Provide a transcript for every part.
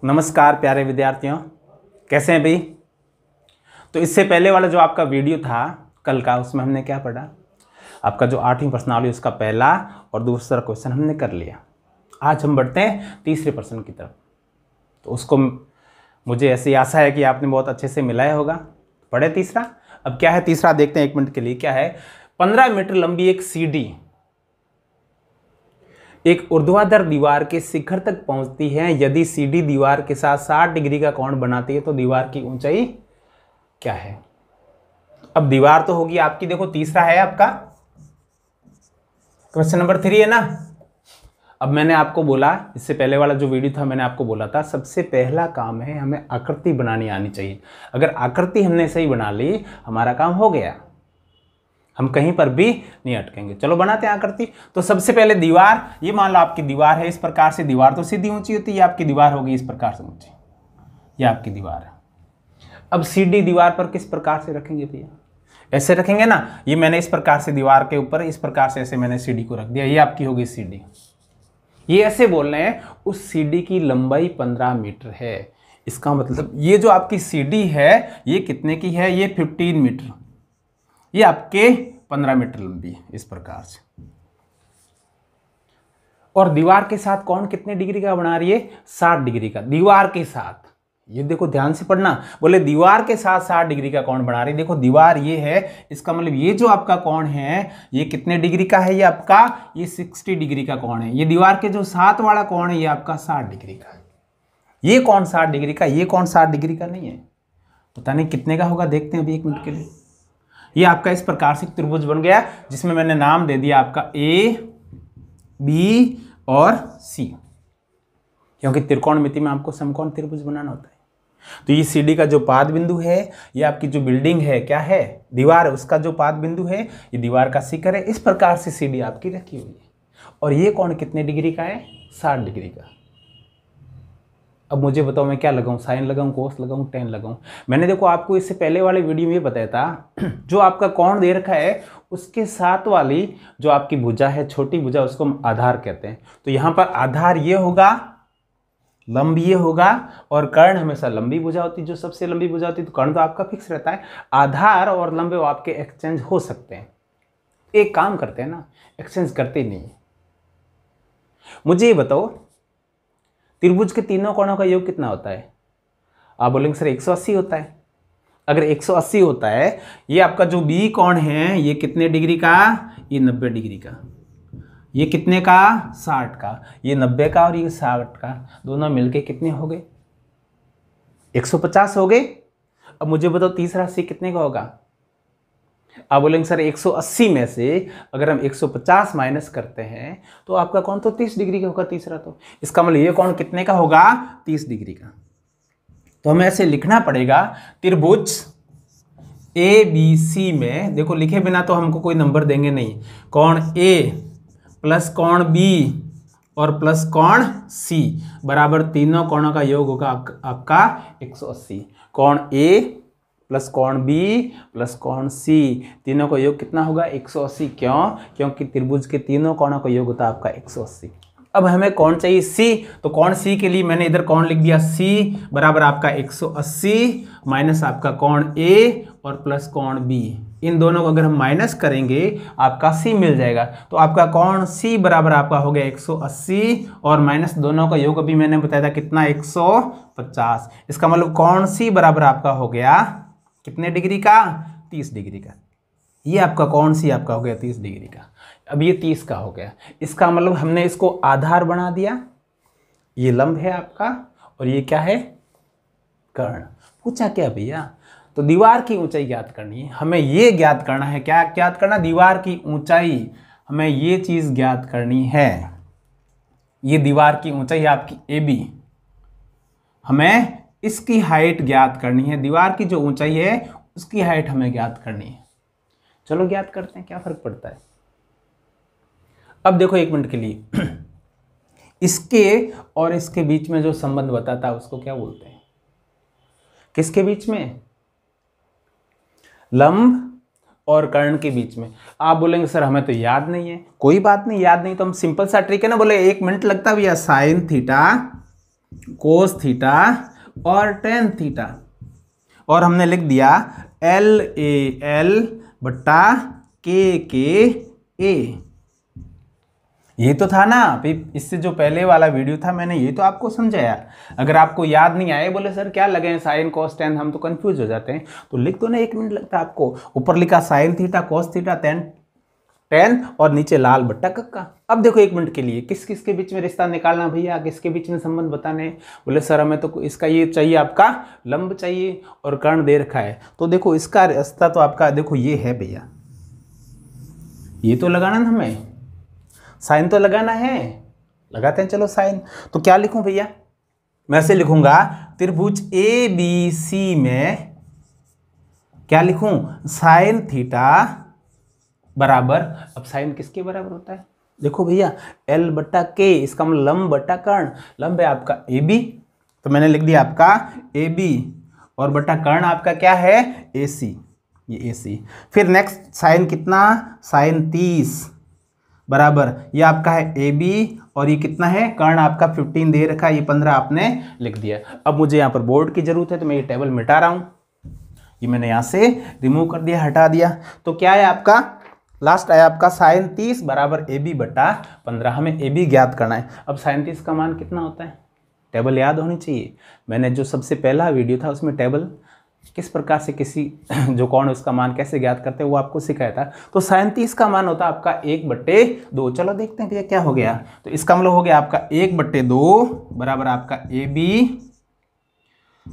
नमस्कार प्यारे विद्यार्थियों, कैसे हैं भाई। तो इससे पहले वाला जो आपका वीडियो था कल का, उसमें हमने क्या पढ़ा, आपका जो 8वीं प्रश्नावली उसका पहला और दूसरा क्वेश्चन हमने कर लिया। आज हम बढ़ते हैं तीसरे प्रश्न की तरफ। तो उसको मुझे ऐसी आशा है कि आपने बहुत अच्छे से मिलाया होगा। पढ़े तीसरा। अब क्या है तीसरा, देखते हैं 1 मिनट के लिए। क्या है, 15 मीटर लंबी एक सीढ़ी एक ऊर्ध्वाधर दीवार के शिखर तक पहुंचती है। यदि सीढ़ी दीवार के साथ 60 डिग्री का कोण बनाती है तो दीवार की ऊंचाई क्या है। अब दीवार तो होगी आपकी, देखो तीसरा है आपका क्वेश्चन नंबर 3 है ना। अब मैंने आपको बोला, इससे पहले वाला जो वीडियो था मैंने आपको बोला था, सबसे पहला काम है हमें आकृति बनानी आनी चाहिए। अगर आकृति हमने सही बना ली हमारा काम हो गया, हम कहीं पर भी नहीं अटकेंगे। चलो बनाते हैं आकृति। तो सबसे पहले दीवार, ये मान लो आपकी दीवार है इस प्रकार से। दीवार तो सीधी ऊंची होती है, ये आपकी दीवार होगी इस प्रकार से ऊंची, ये आपकी दीवार है। अब सीढ़ी दीवार पर किस प्रकार से रखेंगे भैया, ऐसे रखेंगे ना। ये मैंने इस प्रकार से दीवार के ऊपर इस प्रकार से ऐसे मैंने सीढ़ी को रख दिया, ये आपकी होगी सीढ़ी। ये ऐसे बोल रहे हैं उस सीढ़ी की लंबाई 15 मीटर है। इसका मतलब ये जो आपकी सीढ़ी है ये कितने की है, ये 15 मीटर, ये आपके 15 मीटर लंबी है इस प्रकार से। और दीवार के साथ कौन कितने डिग्री का बना रही है, 60 डिग्री का। दीवार के साथ, ये देखो ध्यान से पढ़ना, बोले दीवार के साथ 60 डिग्री का कोण बना रही है। देखो दीवार ये है, इसका मतलब ये जो आपका कोण है ये कितने डिग्री का है, ये आपका ये 60 डिग्री का कोण है। ये दीवार के जो साथ वाला कोण है ये आपका 60 डिग्री का है। ये कौन 60 डिग्री का, ये कौन 60 डिग्री का नहीं है, पता नहीं कितने का होगा, देखते हैं अभी 1 मिनट के लिए। ये आपका इस प्रकार से त्रिभुज बन गया, जिसमें मैंने नाम दे दिया आपका ए, बी और सी, क्योंकि त्रिकोणमिति में आपको समकोण त्रिभुज बनाना होता है। तो ये सीढ़ी का जो पाद बिंदु है, ये आपकी जो बिल्डिंग है क्या है, दीवार है, उसका जो पाद बिंदु है ये दीवार का शिखर है। इस प्रकार से सीढ़ी आपकी रखी हुई है। और ये कोण कितने डिग्री का है, 60 डिग्री का। अब मुझे बताओ मैं क्या लगाऊं, साइन लगाऊं, कोस लगाऊं, टेन लगाऊं। मैंने देखो आपको इससे पहले वाले वीडियो में ये बताया था, जो आपका कोण दे रखा है उसके साथ वाली जो आपकी भुजा है, छोटी भुजा, उसको हम आधार कहते हैं। तो यहाँ पर आधार ये होगा, लंब ये होगा, और कर्ण हमेशा लंबी भुजा होती है, जो सबसे लंबी भुजा होती है। तो कर्ण तो आपका फिक्स रहता है। आधार और लंब आपके एक्सचेंज हो सकते हैं। एक काम करते हैं ना, एक्सचेंज करते ही नहीं। मुझे ये बताओ त्रिभुज के तीनों कोणों का योग कितना होता है। आप बोलेंगे सर 180 होता है। अगर 180 होता है, ये आपका जो बी कोण है ये कितने डिग्री का, ये 90 डिग्री का। ये कितने का, 60 का। ये 90 का और ये 60 का, दोनों मिलके कितने हो गए, 150 हो गए। अब मुझे बताओ तीसरा सी कितने का होगा। आप बोलेंगे सर 180 में से अगर हम 150 माइनस करते हैं तो आपका कोण तो 30 डिग्री का होगा तीसरा। तो इसका मतलब ये कोण कितने का होगा, 30 डिग्री का। तो हमें ऐसे लिखना पड़ेगा, त्रिभुज ए बी सी में, देखो लिखे बिना तो हमको कोई नंबर देंगे नहीं। कोण ए प्लस कोण बी और प्लस कोण सी बराबर तीनों कोणों का योग होगा आपका 180। कोण ए प्लस कोण बी प्लस कोण सी, तीनों का योग कितना होगा, 180। क्यों, क्योंकि त्रिभुज के तीनों कोणों का योग होता है आपका 180। अब हमें कोण चाहिए सी, तो कोण सी के लिए मैंने इधर कोण लिख दिया सी बराबर आपका 180 माइनस आपका कोण ए और प्लस कोण बी। इन दोनों को अगर हम माइनस करेंगे आपका सी मिल जाएगा। तो आपका कोण सी बराबर आपका हो गया 180 और माइनस दोनों का योग अभी मैंने बताया था कितना, 150। इसका मतलब कोण सी बराबर आपका हो गया कितने डिग्री का, 30 डिग्री का। ये आपका कोण सी आपका हो गया 30 डिग्री का। अब ये 30 का हो गया। इसका मतलब हमने इसको आधार बना दिया, ये लंब है आपका और ये क्या है, कर्ण। पूछा क्या भैया, तो दीवार की ऊंचाई ज्ञात करनी है। हमें ये ज्ञात करना है, क्या ज्ञात करना, दीवार की ऊंचाई। हमें ये चीज ज्ञात करनी है, ये दीवार की ऊंचाई आपकी ए बी, हमें इसकी हाइट ज्ञात करनी है। दीवार की जो ऊंचाई है उसकी हाइट हमें ज्ञात करनी है। चलो ज्ञात करते हैं, क्या फर्क पड़ता है। अब देखो 1 मिनट के लिए, इसके और इसके बीच में जो संबंध बताता है उसको क्या बोलते हैं, किसके बीच में, लंब और कर्ण के बीच में। आप बोलेंगे सर हमें तो याद नहीं है, कोई बात नहीं, याद नहीं तो हम सिंपल सा ट्रिक है ना, बोले 1 मिनट लगता है भैया, साइन थीटा कोस थीटा और टेन थीटा, और हमने लिख दिया LAL बट्टा KKA। ये तो था ना, इससे जो पहले वाला वीडियो था मैंने ये तो आपको समझाया। अगर आपको याद नहीं आए, बोले सर क्या लगे साइन कोस टेन, हम तो कंफ्यूज हो जाते हैं, तो लिख दो ना, 1 मिनट लगता है आपको। ऊपर लिखा sine theta cos theta tan और नीचे लाल बट्टा कक्का। अब देखो 1 मिनट के लिए किस किस के बीच में रिश्ता निकालना भैया, किसके बीच में संबंध बताने। बोले सर हमें तो इसका ये चाहिए, आपका लंब चाहिए और कर्ण दे रखा है। तो देखो इसका रिश्ता तो आपका देखो ये है भैया, ये तो लगाना ना, हमें साइन तो लगाना है, लगाते हैं। चलो साइन, तो क्या लिखूं भैया, मैं ऐसे लिखूंगा त्रिभुज ABC में क्या लिखूं, साइन थीटा बराबर, अब साइन किसके बराबर होता है, देखो भैया L बट्टा K, इसका मतलब लंब बट्टा कर्ण। लंब है आपका AB, तो मैंने लिख दिया आपका AB, और बट्टा कर्ण आपका क्या है AC, ये AC। फिर नेक्स्ट साइन कितना, साइन 30 बराबर, ये आपका है AB, और ये कितना है, कर्ण आपका 15 दे रखा है, ये 15 आपने लिख दिया। अब मुझे यहाँ पर बोर्ड की जरूरत है, तो मैं ये टेबल मिटा रहा हूँ, ये मैंने यहाँ से रिमूव कर दिया, हटा दिया। तो क्या है आपका, लास्ट आया आपका साइन 30 बराबर AB बटा 15, हमें AB ज्ञात करना है। अब साइन 30 का मान कितना होता है, टेबल याद होनी चाहिए। मैंने जो सबसे पहला वीडियो था उसमें टेबल किस प्रकार से किसी जो कौन उसका मान कैसे ज्ञात करते हैं वो आपको सिखाया था। तो साइन 30 का मान होता है आपका 1/2। चलो देखते हैं भैया क्या हो गया। तो इसका मतलब हो गया आपका 1/2 बराबर आपका AB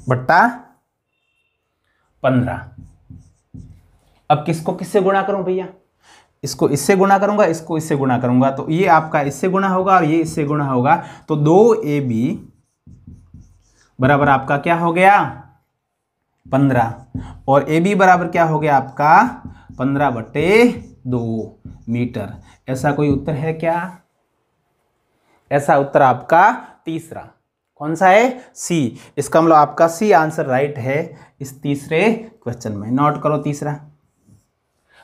बट्टा 15। अब किसको किससे गुणा करूं भैया, इसको इससे गुणा करूंगा, इसको इससे गुणा करूंगा, तो ये आपका इससे गुणा होगा और ये इससे गुणा होगा, तो 2AB बराबर आपका क्या हो गया 15, और AB बराबर क्या हो गया आपका 15/2 मीटर। ऐसा कोई उत्तर है क्या, ऐसा उत्तर आपका तीसरा कौन सा है, C। इसका मतलब आपका C आंसर राइट है इस तीसरे क्वेश्चन में। नोट करो तीसरा,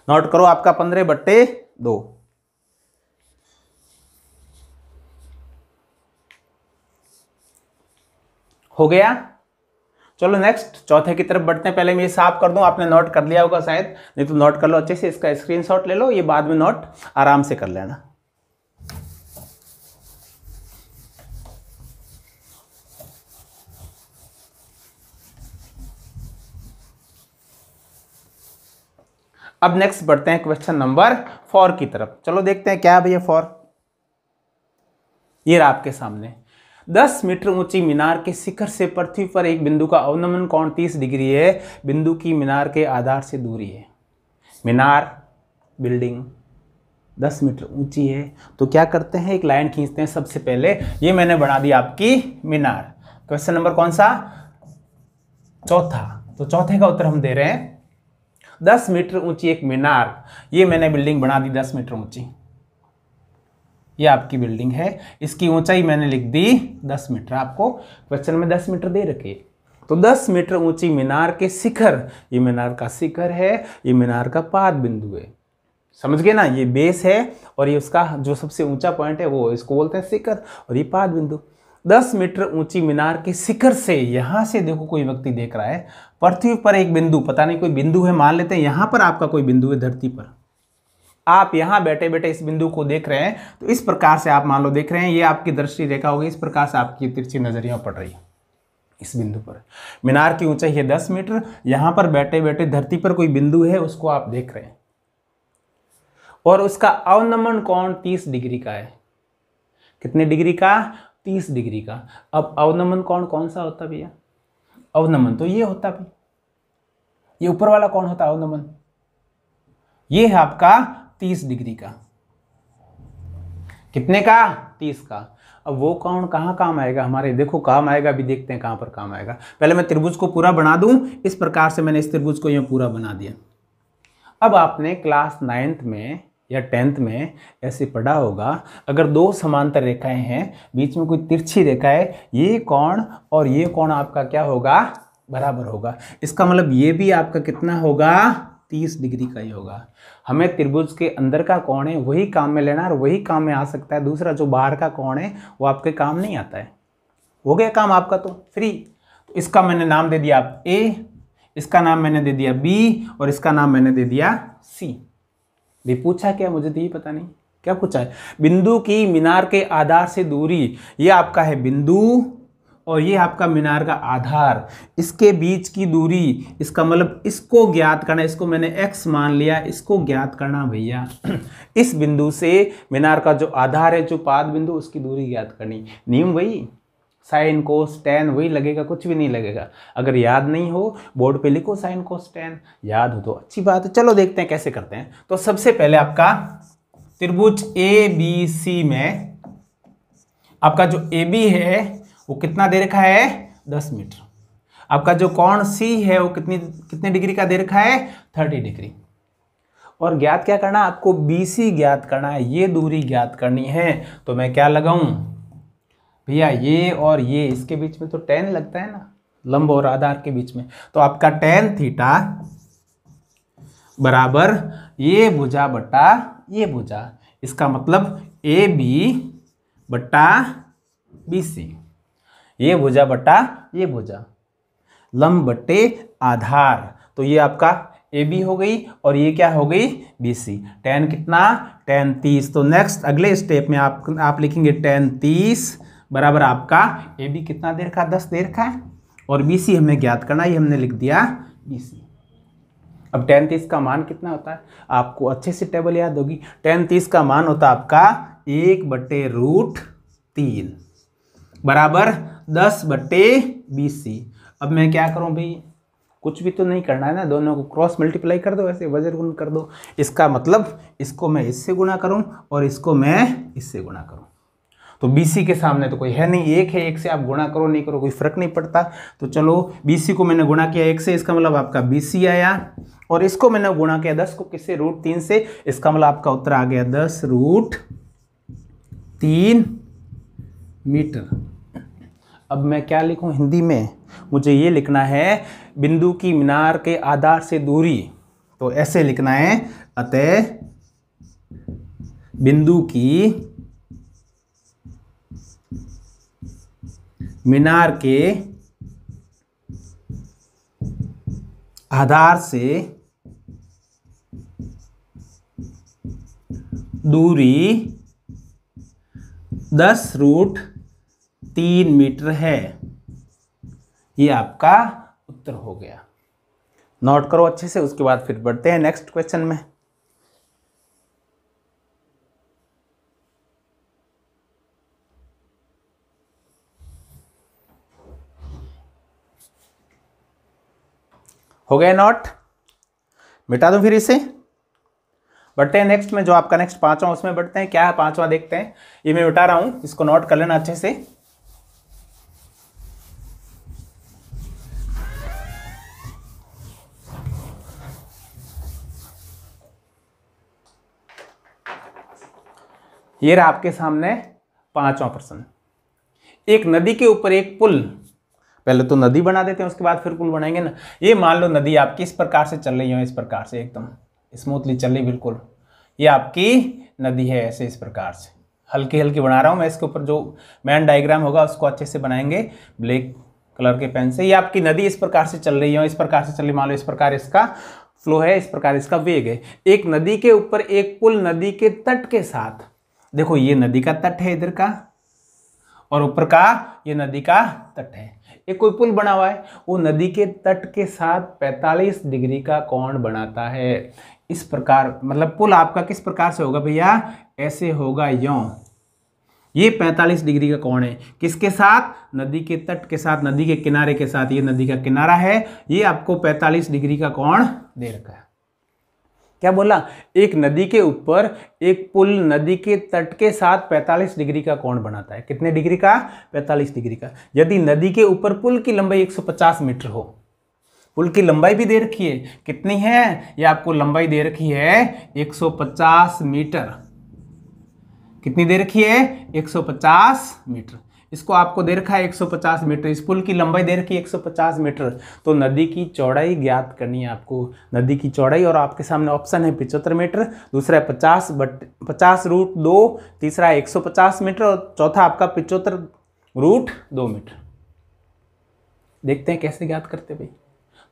नोट करो आपका 15/2 हो गया। चलो नेक्स्ट चौथे की तरफ बढ़ते हैं। पहले मैं ये साफ कर दूं, आपने नोट कर लिया होगा शायद, नहीं तो नोट कर लो अच्छे से, इसका स्क्रीनशॉट ले लो, ये बाद में नोट आराम से कर लेना। अब नेक्स्ट बढ़ते हैं क्वेश्चन नंबर 4 की तरफ। चलो देखते हैं क्या है भैया 4। ये रहा आपके सामने, 10 मीटर ऊंची मीनार के शिखर से पृथ्वी पर एक बिंदु का अवनमन कोण 30 डिग्री है। बिंदु की मीनार के आधार से दूरी है। मीनार बिल्डिंग 10 मीटर ऊंची है, तो क्या करते हैं एक लाइन खींचते हैं। सबसे पहले ये मैंने बना दी आपकी मीनार। क्वेश्चन नंबर कौन सा, चौथा। तो चौथे का उत्तर हम दे रहे हैं 10 मीटर ऊंची एक मीनार, ये मैंने बिल्डिंग बना दी 10 मीटर ऊंची। ये आपकी बिल्डिंग है, इसकी ऊंचाई मैंने लिख दी 10 मीटर। आपको क्वेश्चन में 10 मीटर दे रखे, तो 10 मीटर ऊंची मीनार के शिखर, ये मीनार का शिखर है, ये मीनार का पाद बिंदु है। समझ गए ना, ये बेस है और ये उसका जो सबसे ऊंचा पॉइंट है वो इसको बोलते हैं शिखर, और ये पाद बिंदु। 10 मीटर ऊंची मीनार के शिखर से, यहां से देखो कोई व्यक्ति देख रहा है पृथ्वी पर एक बिंदु, पता नहीं कोई बिंदु है, मान लेते हैं यहां पर आपका कोई बिंदु है धरती पर, आप यहां बैठे बैठे इस बिंदु को देख रहे हैं। तो इस प्रकार से आप मान लो देख रहे हैं, ये आपकी दृष्टि रेखा होगी, इस प्रकार से आपकी तिरछी नजरियां पड़ रही है इस बिंदु पर। मीनार की ऊंचाई है 10 मीटर, यहां पर बैठे बैठे धरती पर कोई बिंदु है उसको आप देख रहे हैं, और उसका अवनमन कोण 30 डिग्री का है। कितने डिग्री का, 30 डिग्री का। अब अवनमन कोण कौन सा होता भैया, अवनमन तो ये होता भाई, ये ऊपर वाला कौन होता अवनमन, ये है आपका 30 डिग्री का। कितने का, 30 का। अब वो कौन कहाँ काम आएगा हमारे, देखो काम आएगा, अभी देखते हैं कहाँ पर काम आएगा। पहले मैं त्रिभुज को पूरा बना दूं, इस प्रकार से मैंने इस त्रिभुज को यहाँ पूरा बना दिया। अब आपने क्लास 9th में या 10th में ऐसे पढ़ा होगा, अगर दो समांतर रेखाएं हैं, बीच में कोई तिरछी रेखा है, ये कोण और ये कोण आपका क्या होगा, बराबर होगा। इसका मतलब ये भी आपका कितना होगा, 30 डिग्री का ही होगा। हमें त्रिभुज के अंदर का कोण है वही काम में लेना, और वही काम में आ सकता है, दूसरा जो बाहर का कोण है वो आपके काम नहीं आता है। हो गया काम आपका तो फ्री। इसका मैंने नाम दे दिया ए, इसका नाम मैंने दे दिया बी, और इसका नाम मैंने दे दिया सी। भी पूछा क्या, मुझे तो ये पता नहीं क्या पूछा है। बिंदु की मीनार के आधार से दूरी, ये आपका है बिंदु और ये आपका मीनार का आधार, इसके बीच की दूरी, इसका मतलब इसको ज्ञात करना। इसको मैंने x मान लिया, इसको ज्ञात करना भैया। इस बिंदु से मीनार का जो आधार है, जो पाद बिंदु, उसकी दूरी ज्ञात करनी। नियम वही, साइन कोस टेन वही लगेगा, कुछ भी नहीं लगेगा। अगर याद नहीं हो बोर्ड पे लिखो साइन कोस टेन, याद हो तो अच्छी बात है। चलो देखते हैं कैसे करते हैं। तो सबसे पहले आपका त्रिभुज ए बी सी में आपका जो ए बी है वो कितना दे रखा है, 10 मीटर। आपका जो कोण सी है वो कितने डिग्री का दे रखा है, 30 डिग्री। और ज्ञात क्या करना, आपको बी सी ज्ञात करना है, ये दूरी ज्ञात करनी है। तो मैं क्या लगाऊं भैया, ये और ये, इसके बीच में तो tan लगता है ना, लंब और आधार के बीच में। तो आपका tan थीटा बराबर ये भुजा बटा ये भुजा, इसका मतलब ए बी बटा बी सी, ये भुजा बटा ये भुजा, लंब बटे आधार। तो ये आपका ए बी हो गई और ये क्या हो गई, बी सी। tan कितना, tan 30। तो नेक्स्ट अगले स्टेप में आप लिखेंगे tan 30 बराबर आपका ए बी कितना दे रखा, 10 दे रखा है, और बी सी हमें ज्ञात करना, ये हमने लिख दिया बी सी। अब tan 30 का मान कितना होता है, आपको अच्छे से टेबल याद होगी। tan 30 का मान होता है आपका 1/√3 बराबर 10/BC। अब मैं क्या करूं भाई, कुछ भी तो नहीं करना है ना, दोनों को क्रॉस मल्टीप्लाई कर दो, ऐसे वजन गुण कर दो। इसका मतलब इसको मैं इससे गुणा करूं और इसको मैं इससे गुणा करूं। तो BC के सामने तो कोई है नहीं, एक है, एक से आप गुणा करो नहीं करो कोई फर्क नहीं पड़ता। तो चलो BC को मैंने गुणा किया 1 से, इसका मतलब आपका BC आया, और इसको मैंने गुणा किया 10 को किससे, √3 से, इसका मतलब आपका उत्तर आ गया 10√3 मीटर। अब मैं क्या लिखूं हिंदी में, मुझे ये लिखना है बिंदु की मीनार के आधार से दूरी। तो ऐसे लिखना है, अतः बिंदु की मीनार के आधार से दूरी 10√3 मीटर है। ये आपका उत्तर हो गया। नोट करो अच्छे से, उसके बाद फिर बढ़ते हैं नेक्स्ट क्वेश्चन में। हो गए नोट, मिटा दो फिर इसे। बढ़ते हैं नेक्स्ट में, जो आपका नेक्स्ट पांचवा, उसमें बढ़ते हैं। क्या है पांचवा देखते हैं, ये मैं मिटा रहा हूं, इसको नोट कर लेना अच्छे से। ये रहा आपके सामने पांचवा प्रश्न। एक नदी के ऊपर एक पुल, पहले तो नदी बना देते हैं उसके बाद फिर पुल बनाएंगे ना। ये मान लो नदी आपकी इस प्रकार से चल रही है, इस प्रकार से एकदम स्मूथली चल रही, बिल्कुल ये आपकी नदी है, ऐसे इस प्रकार से हल्की हल्की बना रहा हूं मैं। इसके ऊपर जो मैन डायग्राम होगा उसको अच्छे से बनाएंगे ब्लैक कलर के पेन से। ये आपकी नदी इस प्रकार से चल रही है, इस प्रकार से चल रही, मान लो इस प्रकार इसका फ्लो है, इस प्रकार इसका वेग है। एक नदी के ऊपर एक पुल नदी के तट के साथ, देखो ये नदी का तट है इधर का, और ऊपर का ये नदी का तट है। एक कोई पुल बना हुआ है, वो नदी के तट के साथ 45 डिग्री का कोण बनाता है। इस प्रकार, मतलब पुल आपका किस प्रकार से होगा भैया, ऐसे होगा यों। ये 45 डिग्री का कोण है, किसके साथ, नदी के तट के साथ, नदी के किनारे के साथ। ये नदी का किनारा है, ये आपको 45 डिग्री का कोण दे रखा है। क्या बोला, एक नदी के ऊपर एक पुल नदी के तट के साथ 45 डिग्री का कोण बनाता है। कितने डिग्री का, 45 डिग्री का। यदि नदी के ऊपर पुल की लंबाई 150 मीटर हो, पुल की लंबाई भी दे रखी है, कितनी है, ये आपको लंबाई दे रखी है 150 मीटर। कितनी दे रखी है, 150 मीटर। इसको आपको दे रखा है 150 मीटर, इस पुल की लंबाई दे रखी है 150 मीटर। तो नदी की चौड़ाई ज्ञात करनी है आपको, नदी की चौड़ाई। और आपके सामने ऑप्शन है 75 मीटर, दूसरा है 50/2, तीसरा है 150 मीटर, और चौथा आपका 75 √2 मीटर। देखते हैं कैसे ज्ञात करते भाई।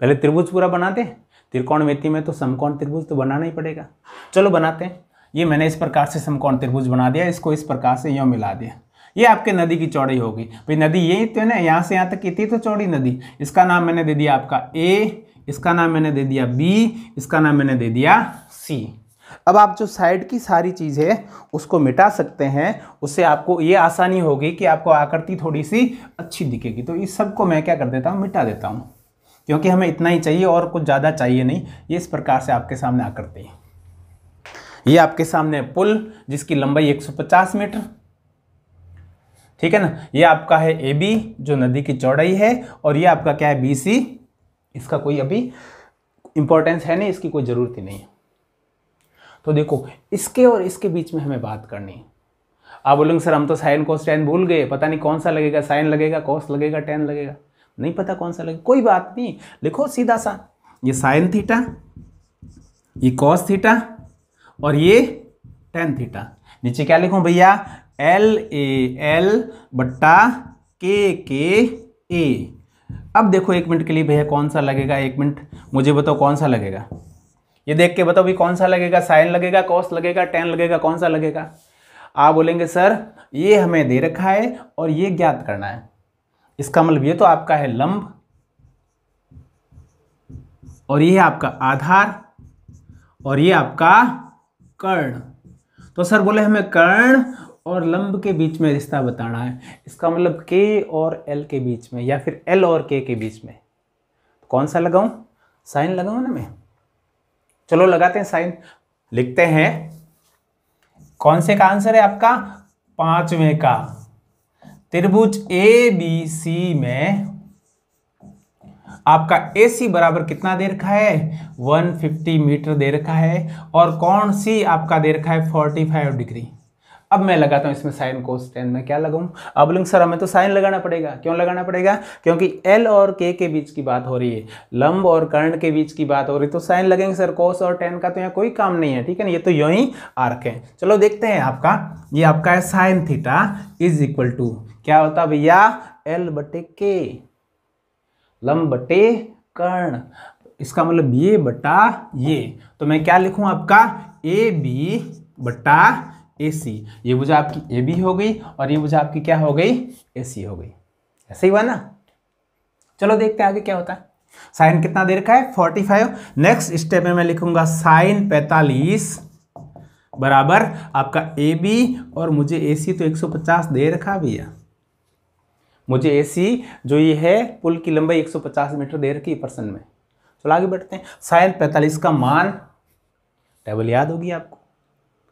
पहले त्रिभुज पूरा बनाते हैं, त्रिकोणमिति में तो समकोण त्रिभुज तो बनाना ही पड़ेगा। चलो बनाते हैं। ये मैंने इस प्रकार से समकोण त्रिभुज बना दिया, इसको इस प्रकार से यूँ मिला दिया। ये आपके नदी की चौड़ाई होगी भाई। नदी यही तो है ना, यहाँ से यहाँ तक कितनी तो चौड़ी नदी। इसका नाम मैंने दे दिया आपका A, इसका नाम मैंने दे दिया B, इसका नाम मैंने दे दिया C। अब आप जो साइड की सारी चीज़ है उसको मिटा सकते हैं, उससे आपको ये आसानी होगी कि आपको आकृति थोड़ी सी अच्छी दिखेगी। तो इस सब को मैं क्या कर देता हूँ, मिटा देता हूँ, क्योंकि हमें इतना ही चाहिए और कुछ ज़्यादा चाहिए नहीं। ये इस प्रकार से आपके सामने आकृति है। ये आपके सामने पुल जिसकी लंबाई 150 मीटर, ठीक है ना। ये आपका है AB जो नदी की चौड़ाई है, और ये आपका क्या है BC। इसका कोई अभी इंपॉर्टेंस है नहीं, इसकी कोई ज़रूरत ही नहीं है। तो देखो इसके और इसके बीच में हमें बात करनी है। आप बोलेंगे सर हम तो साइन कोस टेन भूल गए, पता नहीं कौन सा लगेगा, साइन लगेगा, कोस लगेगा, टेन लगेगा, नहीं पता कौन सा लगेगा। कोई बात नहीं, लिखो सीधा सा, ये साइन थीटा, ये कॉस थीटा और ये टेन थीटा। नीचे क्या लिखूं भैया, LAL बट्टा KKA। अब देखो एक मिनट के लिए भैया कौन सा लगेगा, एक मिनट मुझे बताओ कौन सा लगेगा। ये देख के बताओ भी कौन सा लगेगा, साइन लगेगा, कॉस लगेगा, टेन लगेगा, कौन सा लगेगा। आप बोलेंगे सर ये हमें दे रखा है और ये ज्ञात करना है। इसका मतलब ये तो आपका है लंब और ये आपका आधार और ये आपका कर्ण। तो सर बोले हमें कर्ण और लंब के बीच में रिश्ता बताना है। इसका मतलब K और L के बीच में या फिर L और K के बीच में। कौन सा लगाऊं, साइन लगाऊं ना मैं। चलो लगाते हैं साइन। लिखते हैं कौन से का आंसर है आपका, 5वें का। त्रिभुज ABC में आपका AC बराबर कितना दे रखा है, 150 मीटर दे रखा है, और कौन सी आपका दे रखा है 45 डिग्री। अब मैं लगाता हूं इसमें साइन कोस टेन। में क्या लगाऊं, अब बोलेंगे सर हमें तो साइन लगाना पड़ेगा। क्यों लगाना पड़ेगा, क्योंकि L और K के बीच की बात हो रही है, लंब और कर्ण के बीच की बात हो रही है, तो साइन लगेंगे। सर कोस और टेन का तो यहाँ कोई काम नहीं है, ठीक है ना, ये तो यूं ही आर्क है। चलो देखते हैं आपका, ये आपका है sine theta is equal to क्या होता है भैया, L बटे K, लंब बटे कर्ण। इसका मतलब ये बटा ये, तो मैं क्या लिखूं आपका AB बटा AC। ये भुजा आपकी AB हो गई और ये भुजा आपकी क्या हो गई, AC हो गई। ऐसे ही हुआ ना। चलो देखते हैं आगे क्या होता है। साइन कितना दे रखा है 45। नेक्स्ट स्टेप में मैं लिखूंगा साइन 45 बराबर आपका AB और मुझे AC तो 150 दे रखा भैया। मुझे AC जो ये है पुल की लंबाई 150 मीटर दे रखी पर्सन में। चलो आगे बढ़ते हैं। साइन 45 का मान टेबल याद होगी आपको,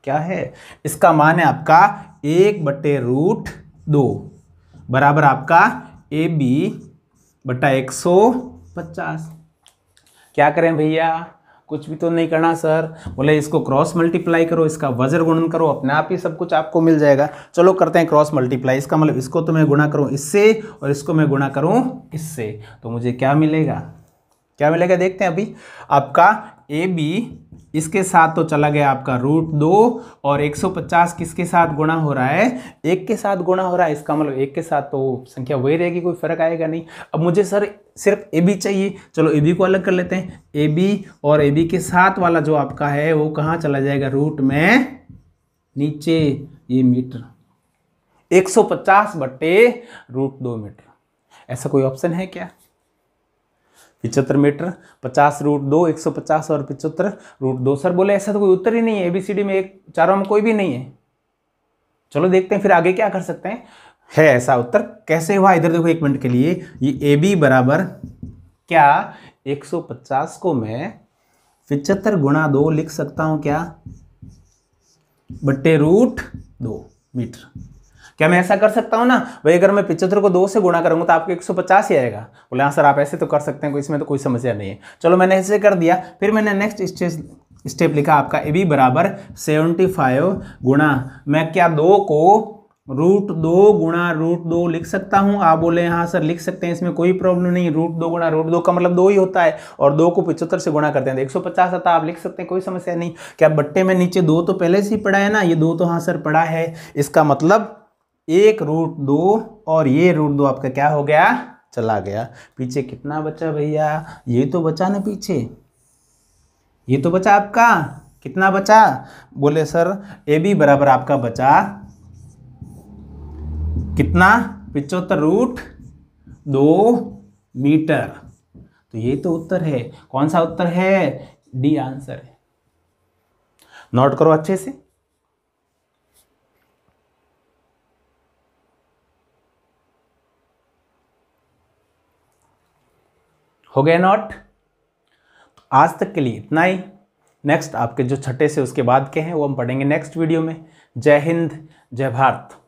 क्या है, इसका मान है आपका 1/√2 बराबर आपका AB बटा 150। क्या करें भैया, कुछ भी तो नहीं करना सर। बोले इसको क्रॉस मल्टीप्लाई करो, इसका वज्र गुणन करो, अपने आप ही सब कुछ आपको मिल जाएगा। चलो करते हैं क्रॉस मल्टीप्लाई। इसका मतलब इसको तो मैं गुणा करूं इससे और इसको मैं गुणा करूं इससे, तो मुझे क्या मिलेगा, क्या मिलेगा देखते हैं अभी। आपका AB इसके साथ तो चला गया आपका √2 और 150 किसके साथ गुणा हो रहा है, 1 के साथ गुणा हो रहा है। इसका मतलब 1 के साथ तो संख्या वही रहेगी, कोई फर्क आएगा नहीं। अब मुझे सर सिर्फ AB चाहिए, चलो AB को अलग कर लेते हैं। AB और AB के साथ वाला जो आपका है वो कहाँ चला जाएगा, रूट में नीचे, ये मीटर 150 बटे √2 मीटर। ऐसा कोई ऑप्शन है क्या, 75 मीटर, 50√2, 150 और 75√2। सर बोले ऐसा तो कोई उत्तर ही नहीं है, ABCD में एक चारों में कोई भी नहीं है। चलो देखते हैं फिर आगे क्या कर सकते हैं। है ऐसा उत्तर, कैसे हुआ इधर देखो एक मिनट के लिए। ये AB बराबर क्या, 150 को मैं 75 गुणा 2 लिख सकता हूं क्या, बट्टे √2 मीटर। क्या मैं ऐसा कर सकता हूं ना भाई, अगर मैं 75 को 2 से गुणा करूंगा तो आपको 150 ही आएगा। बोले हाँ सर आप ऐसे तो कर सकते हैं, इसमें तो कोई समस्या नहीं है। चलो मैंने ऐसे कर दिया। फिर मैंने नेक्स्ट स्टेप लिखा आपका AB बराबर 75 गुणा, मैं क्या 2 को √2 गुणा √2 लिख सकता हूं। आप बोले हाँ सर लिख सकते हैं, इसमें कोई प्रॉब्लम नहीं। √2 गुणा √2 का मतलब 2 ही होता है और 2 को 75 से गुणा करते हैं तो 150 आता, आप लिख सकते हैं, कोई समस्या नहीं। क्या बट्टे में नीचे 2 तो पहले से ही पड़ा है ना, ये 2 तो हाँ सर पड़ा है। इसका मतलब 1√2 और ये √2 आपका क्या हो गया, चला गया। पीछे कितना बचा भैया, ये तो बचा ना पीछे, ये तो बचा आपका, कितना बचा, बोले सर AB बराबर आपका बचा कितना, 75√2 मीटर। तो ये तो उत्तर है, कौन सा उत्तर है, डी आंसर है। नोट करो अच्छे से। हो गया नोट। आज तक के लिए इतना ही। नेक्स्ट आपके जो छठे से उसके बाद के हैं वो हम पढ़ेंगे नेक्स्ट वीडियो में। जय हिंद, जय भारत।